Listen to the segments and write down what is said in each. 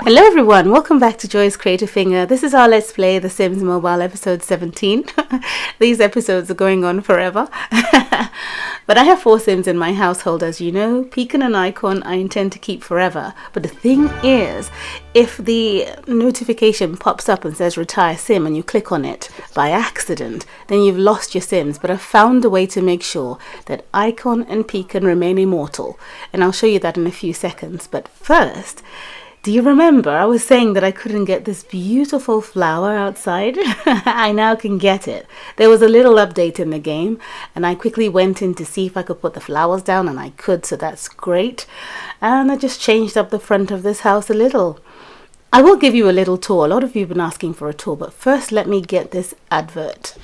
Hello everyone, welcome back to JCfinger. This is our Let's Play The Sims Mobile episode 17. These episodes are going on forever. But I have 4 Sims in my household, as you know. Peacan and Icon I intend to keep forever. But the thing is, if the notification pops up and says retire Sim and you click on it by accident, then you've lost your Sims. But I've found a way to make sure that Icon and Peacan remain immortal. And I'll show you that in a few seconds. But first, do you remember I was saying that I couldn't get this beautiful flower outside? I now can get it. There was a little update in the game and I quickly went in to see if I could put the flowers down, and I could, so that's great. And I just changed up the front of this house a little. I will give you a little tour. A lot of you have been asking for a tour, but first let me get this advert.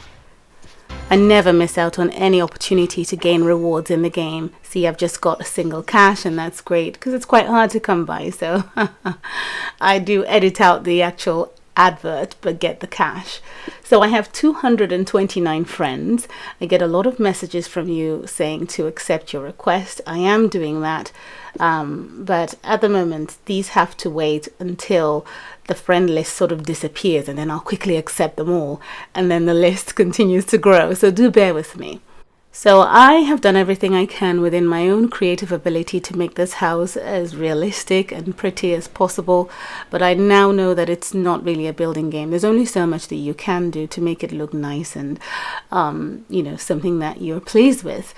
I never miss out on any opportunity to gain rewards in the game. See, I've just got a single cash and that's great because it's quite hard to come by. So I do edit out the actual advert but get the cash. So I have 229 friends. I get a lot of messages from you saying to accept your request. I am doing that. But at the moment, these have to wait until the friend list sort of disappears, and then I'll quickly accept them all, and then the list continues to grow. So do bear with me. So I have done everything I can within my own creative ability to make this house as realistic and pretty as possible, but I now know that it's not really a building game. There's only so much that you can do to make it look nice and something that you're pleased with.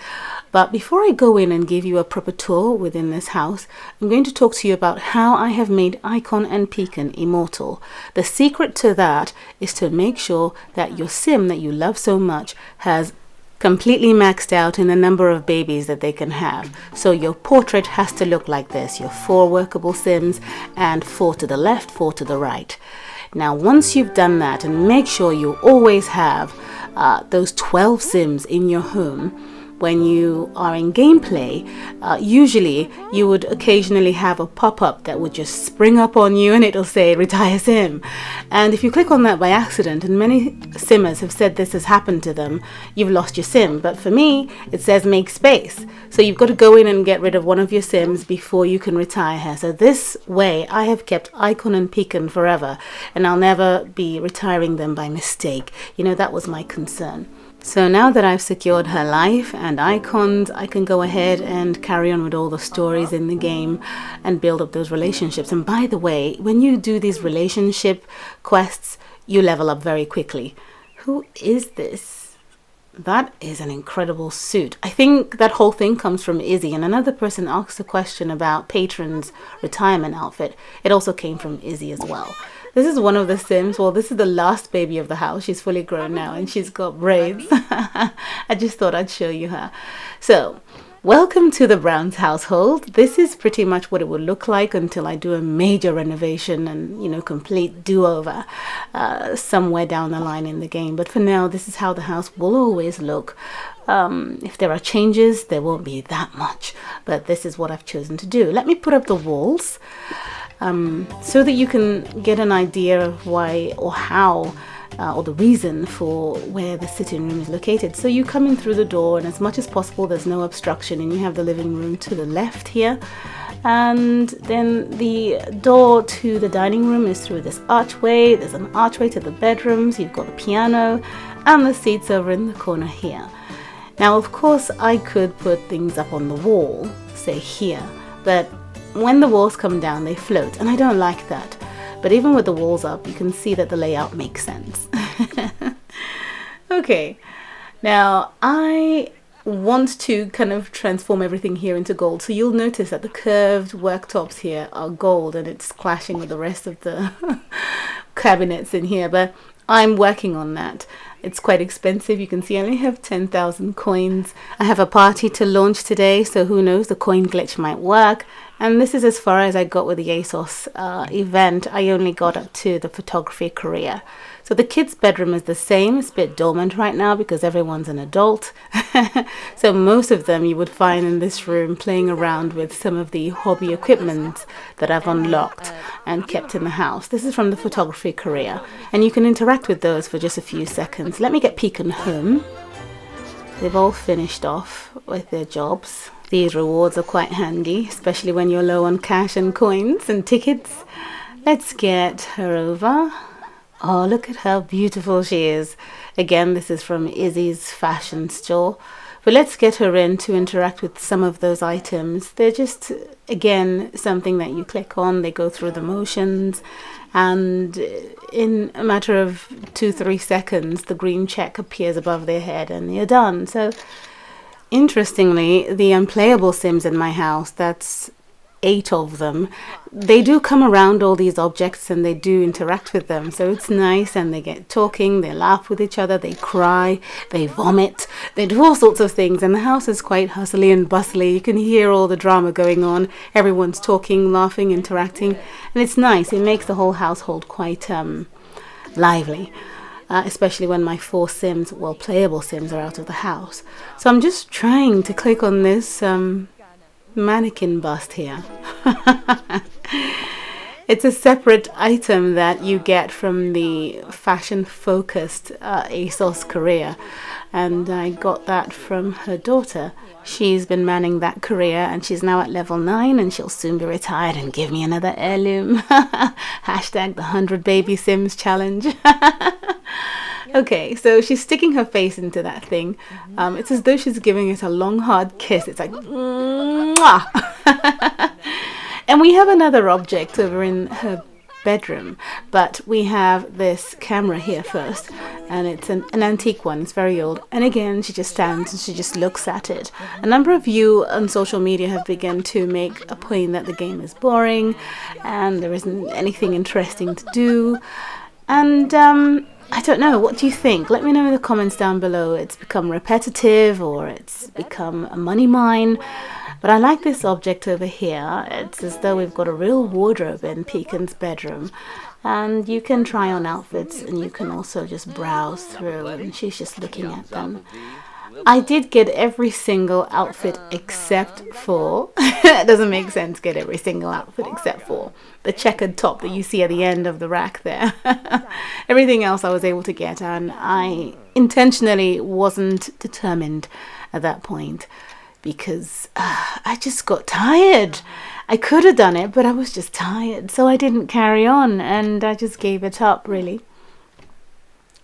But before I go in and give you a proper tour within this house, I'm going to talk to you about how I have made Icon and Peacan immortal. The secret to that is to make sure that your sim that you love so much has completely maxed out in the number of babies that they can have. So your portrait has to look like this. Your 4 workable Sims and 4 to the left, 4 to the right. Now once you've done that, and make sure you always have those 12 Sims in your home. When you are in gameplay, usually you would occasionally have a pop-up that would just spring up on you and it'll say retire sim. And if you click on that by accident, and many simmers have said this has happened to them, you've lost your sim. But for me, it says make space. So you've got to go in and get rid of one of your sims before you can retire her. So this way I have kept Icon and Peacan forever, and I'll never be retiring them by mistake. You know, that was my concern. So now that I've secured her life and icons, I can go ahead and carry on with all the stories in the game and build up those relationships. And by the way, when you do these relationship quests, you level up very quickly. Who is this? That is an incredible suit. I think that whole thing comes from Izzy, and another person asked a question about Patron's retirement outfit. It also came from Izzy as well. This is one of the Sims. Well, this is the last baby of the house. She's fully grown now and she's got braids. I just thought I'd show you her. So, welcome to the Browns household. This is pretty much what it would look like until I do a major renovation and, complete do-over somewhere down the line in the game. But for now, this is how the house will always look. If there are changes, there won't be that much. But this is what I've chosen to do. Let me put up the walls. So that you can get an idea of why or how or the reason for where the sitting room is located. So you come in through the door, and as much as possible there's no obstruction, and you have the living room to the left here, and then the door to the dining room is through this archway. There's an archway to the bedrooms. You've got the piano and the seats over in the corner here. Now of course I could put things up on the wall, say here, but when the walls come down, they float, and I don't like that. But even with the walls up, you can see that the layout makes sense. Okay, now I want to kind of transform everything here into gold. So you'll notice that the curved worktops here are gold, and it's clashing with the rest of the cabinets in here. But I'm working on that. It's quite expensive. You can see I only have 10,000 coins. I have a party to launch today, so who knows, the coin glitch might work. And this is as far as I got with the ASOS event. I only got up to the photography career. So the kids' bedroom is the same. It's a bit dormant right now because everyone's an adult. So most of them you would find in this room playing around with some of the hobby equipment that I've unlocked and kept in the house. This is from the photography career, and you can interact with those for just a few seconds. Let me get Peacan home. They've all finished off with their jobs. These rewards are quite handy, especially when you're low on cash and coins and tickets. Let's get her over. Oh, look at how beautiful she is. Again, this is from Izzy's fashion store. But let's get her in to interact with some of those items. They're just, again, something that you click on. They go through the motions. And in a matter of 2-3 seconds, the green check appears above their head and you're done. So, interestingly, the unplayable Sims in my house, that's 8 of them, they do come around all these objects and they do interact with them, so it's nice, and they get talking, they laugh with each other, they cry, they vomit, they do all sorts of things, and the house is quite hustly and bustly. You can hear all the drama going on, everyone's talking, laughing, interacting, and it's nice. It makes the whole household quite lively. Especially when my 4 Sims, well, playable Sims, are out of the house. So I'm just trying to click on this mannequin bust here. It's a separate item that you get from the fashion focused ASOS career, and I got that from her daughter. She's been manning that career and she's now at level 9, and she'll soon be retired and give me another heirloom. Hashtag the 100 baby Sims challenge. Okay, so she's sticking her face into that thing. It's as though she's giving it a long, hard kiss. It's like, mwah! And we have another object over in her bedroom, but we have this camera here first, and it's an antique one. It's very old. And again, she just stands and she just looks at it. A number of you on social media have begun to make a point that the game is boring and there isn't anything interesting to do. And I don't know, what do you think? Let me know in the comments down below. It's become repetitive or it's become a money mine. But I like this object over here. It's as though we've got a real wardrobe in Peacan's bedroom. And you can try on outfits and you can also just browse through, and she's just looking at them. I did get every single outfit except for, it doesn't make sense, get every single outfit except for the checkered top that you see at the end of the rack there. Everything else I was able to get, and I intentionally wasn't determined at that point because I just got tired. I could have done it, but I was just tired, so I didn't carry on and I just gave it up, really.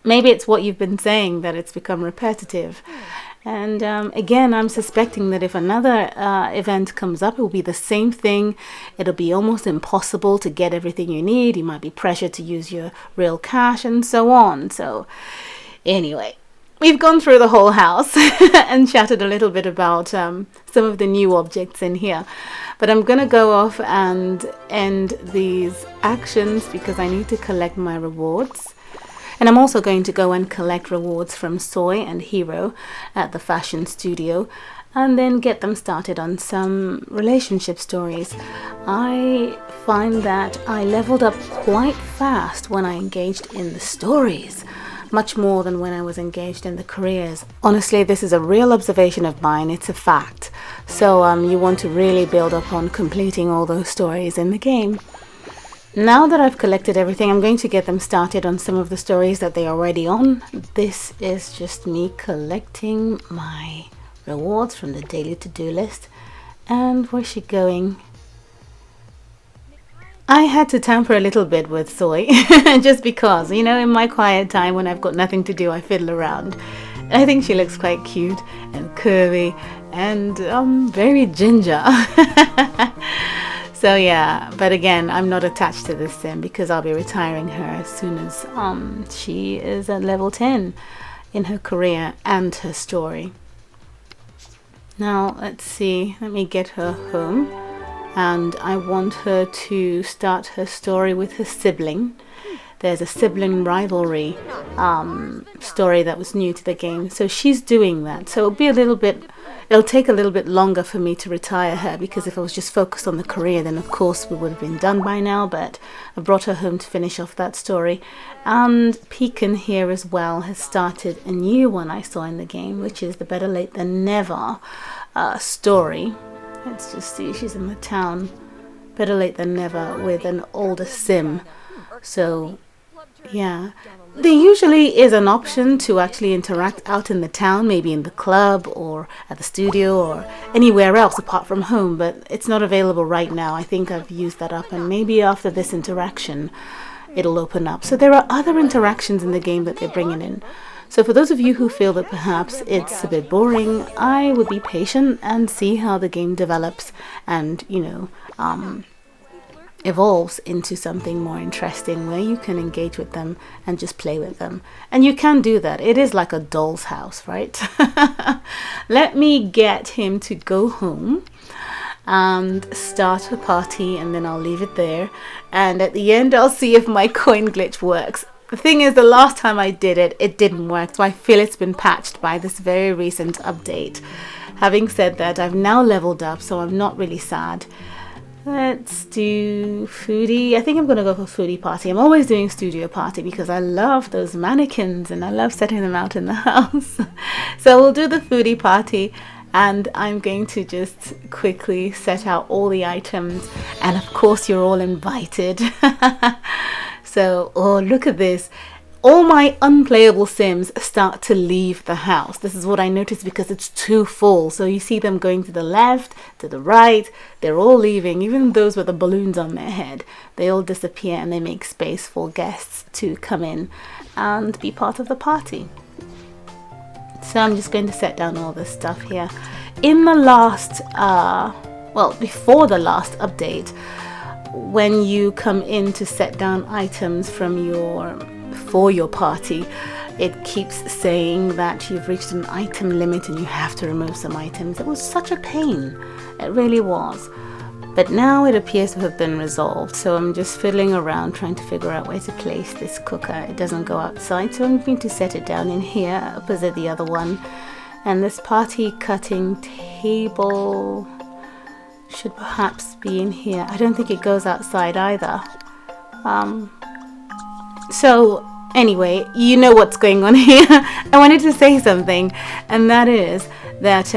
Maybe it's what you've been saying, that it's become repetitive. And again, I'm suspecting that if another event comes up, it will be the same thing. It'll be almost impossible to get everything you need. You might be pressured to use your real cash and so on. So anyway, we've gone through the whole house and chatted a little bit about some of the new objects in here. But I'm going to go off and end these actions because I need to collect my rewards. And I'm also going to go and collect rewards from Soy and Hero at the fashion studio and then get them started on some relationship stories. I find that I leveled up quite fast when I engaged in the stories, much more than when I was engaged in the careers. Honestly, this is a real observation of mine. It's a fact. So you want to really build up on completing all those stories in the game. Now that I've collected everything, I'm going to get them started on some of the stories that they're already on. This is just me collecting my rewards from the daily to-do list. And where's she going? I had to tamper a little bit with Soy, just because, you know, in my quiet time when I've got nothing to do, I fiddle around. I think she looks quite cute and curvy and very ginger. So yeah, but again, I'm not attached to this sim because I'll be retiring her as soon as she is at level 10 in her career and her story. Now let's see, let me get her home, and I want her to start her story with her sibling. There's a sibling rivalry story that was new to the game, so she's doing that. So it'll take a little bit longer for me to retire her, because if I was just focused on the career, then of course we would have been done by now, but I brought her home to finish off that story. And Peacan here as well has started a new one I saw in the game, which is the Better Late Than Never story. Let's just see, she's in the town. Better Late Than Never with an older sim. So Yeah. There usually is an option to actually interact out in the town, maybe in the club or at the studio or anywhere else apart from home, but it's not available right now. I think I've used that up, and maybe after this interaction it'll open up. So there are other interactions in the game that they're bringing in. So for those of you who feel that perhaps it's a bit boring, I would be patient and see how the game develops and, evolves into something more interesting where you can engage with them and just play with them. And you can do that. It is like a doll's house, right? Let me get him to go home and start a party, and then I'll leave it there, and at the end I'll see if my coin glitch works. The thing is, the last time I did it, it didn't work, so I feel it's been patched by this very recent update. Having said that, I've now leveled up, so I'm not really sad. Let's do foodie. I think I'm going to go for foodie party. I'm always doing studio party because I love those mannequins and I love setting them out in the house. So we'll do the foodie party, and I'm going to just quickly set out all the items, and of course you're all invited. So, oh, look at this. All my unplayable Sims start to leave the house. This is what I noticed because it's too full. So you see them going to the left, to the right. They're all leaving, even those with the balloons on their head. They all disappear and they make space for guests to come in and be part of the party. So I'm just going to set down all this stuff here. In the last, before the last update, when you come in to set down items for your party, it keeps saying that you've reached an item limit and you have to remove some items. It was such a pain. It really was. But now it appears to have been resolved, so I'm just fiddling around trying to figure out where to place this cooker. It doesn't go outside, so I'm going to set it down in here opposite the other one. And this party cutting table should perhaps be in here. I don't think it goes outside either. So anyway, you know what's going on here. I wanted to say something, and that is that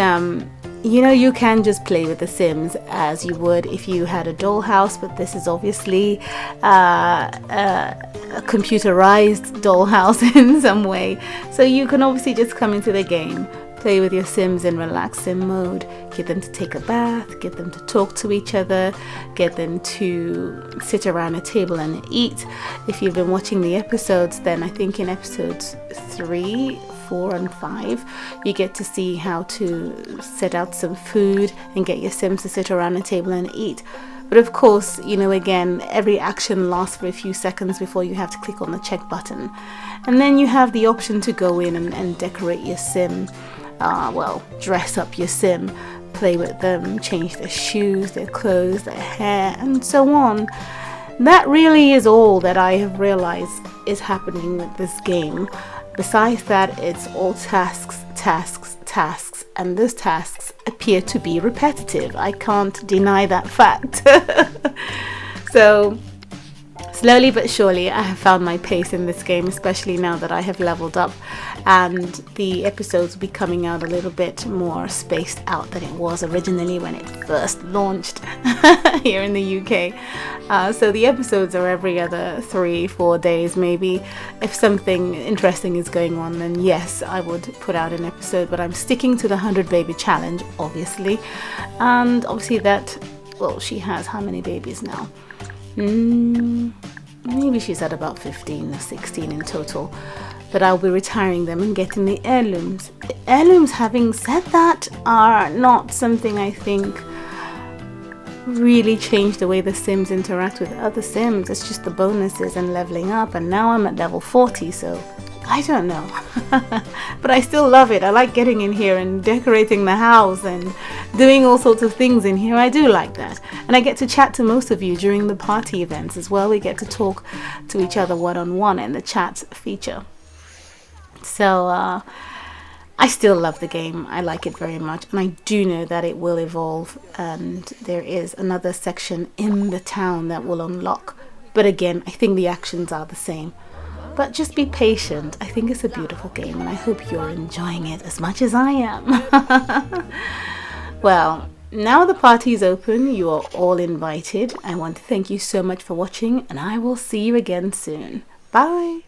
you can just play with the Sims as you would if you had a dollhouse, but this is obviously a computerized dollhouse in some way. So you can obviously just come into the game, play with your Sims in relax sim mode, get them to take a bath, get them to talk to each other, get them to sit around a table and eat. If you've been watching the episodes, then I think in episodes 3, 4 and 5 you get to see how to set out some food and get your Sims to sit around a table and eat. But of course, again, every action lasts for a few seconds before you have to click on the check button. And then you have the option to go in and decorate your Sim, dress up your Sim, play with them, change their shoes, their clothes, their hair, and so on. That really is all that I have realized is happening with this game. Besides that, it's all tasks, and those tasks appear to be repetitive. I can't deny that fact. So slowly but surely I have found my pace in this game, especially now that I have leveled up, and the episodes will be coming out a little bit more spaced out than it was originally when it first launched here in the UK. So the episodes are every other 3-4 days maybe. If something interesting is going on, then yes, I would put out an episode, but I'm sticking to the 100 baby challenge, obviously. And obviously she has how many babies now? Maybe she's at about 15 or 16 in total, but I'll be retiring them and getting the heirlooms. The heirlooms, having said that, are not something I think really change the way the Sims interact with other Sims. It's just the bonuses and leveling up, and now I'm at level 40, so I don't know. But I still love it. I like getting in here and decorating the house and doing all sorts of things in here. I do like that. And I get to chat to most of you during the party events as well. We get to talk to each other one-on-one in the chat feature. So I still love the game. I like it very much, and I do know that it will evolve, and there is another section in the town that will unlock. But again, I think the actions are the same. But just be patient. I think it's a beautiful game, and I hope you're enjoying it as much as I am. Well, now the party is open. You are all invited. I want to thank you so much for watching, and I will see you again soon. Bye.